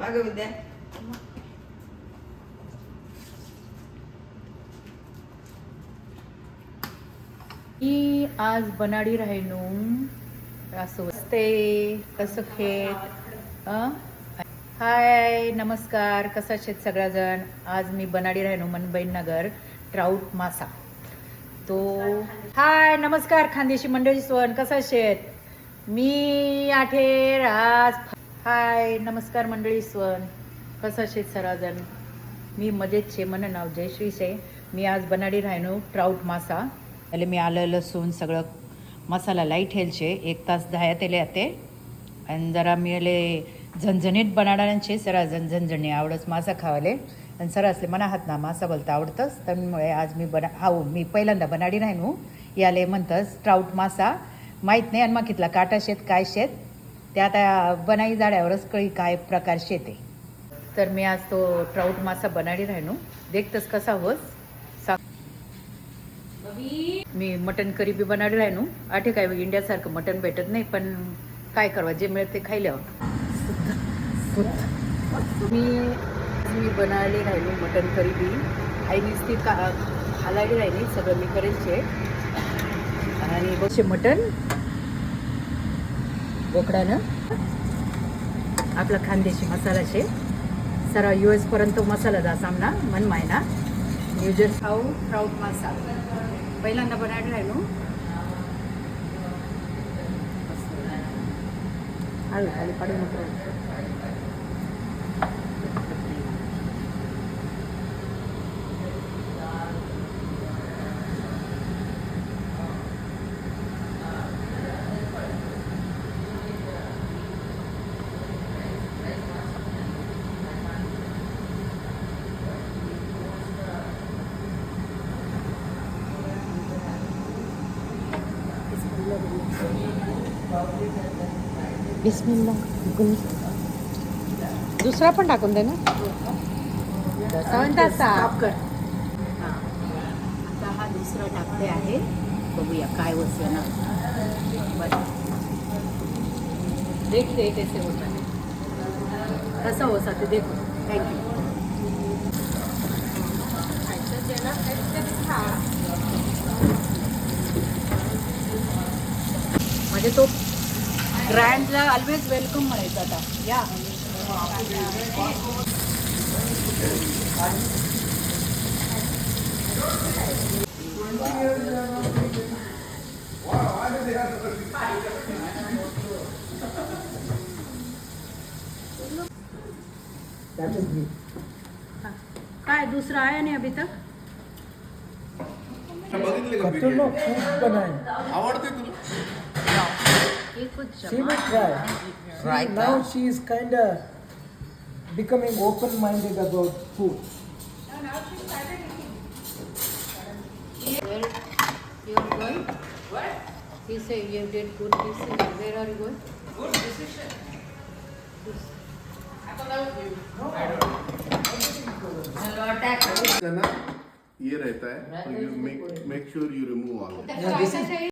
अगं विद्या मी आज बनाडी राहिनो असं असते कसं खेत हाय नमस्कार कसा शेत सगळ्याजण. आज मी बनाडी राहिनो मनबैन नगर ट्राउट मासा तो हाय नमस्कार खानदेशी मंडळी स्वण कसा शेत मी आठेर आज हाय नमस्कार मंडळी स्वण कसा शेत सगळ्याजण. मी मजेत छे मन नाव जयश्री शे. मी आज बनाडी राहिनो ट्राउट मासा એટલે મેં આलं લસણ સગळं મસાલા લાઈટ હેલ છે 1 તાસ ધાયા તેલે આતે અને જરા મેલે झणझणीत बनाडाने છે સરા झणझणी आवडच मासा खावाले आणि सरासले मना हातना मासा बोलता आवडतच त्यामुळे आज मी मी पहिल्यांदा बनाडी राहिनो याले म्हणतस ट्राउट मासा माहीत नाही आणि मग कितला काटा शेत काय शेत ते आता बनाई जाड्यावरच कळी काय प्रकार शेते. तर मी आज तो ट्राउट मासा बनाडी राहिनो देखतस कसा होस. मी मटन करी बी बनाडी राहिनो आठे काय इंडियासारखं मटन भेटत नाही पण काय करवा जे मिळत ते खायल्यावर मी बनायला राहिलो मटन करी बी आई नुसती हालायला राहिली सगळं मी करेल शे आणि बघशे मटन बोकडानं आपला खानदेशी मसाला शे सरा US पर्यंत मसाला जा सामना मन मायना न्यूजर्स खाऊ ट्राउट मासा पहिल्यांदा बनायला राहिलो हळू खाली पाडू नको. बिस्मिल्लाह दुसरा पण टाकून दे ना कर. आता हा दुसरा टाकते आहे बघूया काय वस्तू ना बस देखते कैसे होता है कसा होता ते देखो. थँक्यू. म्हणजे तो ग्रँडला ऑलवेज वेलकम म्हणायचं आता या काय दूसरा आया नहीं अभी तक. आवडते तुला. She will try. Right Now she is kind of becoming open-minded about food. You're going? What? He said you did good decision. Where are you going? Good decision ना ये रहता है तो you make sure you remove all.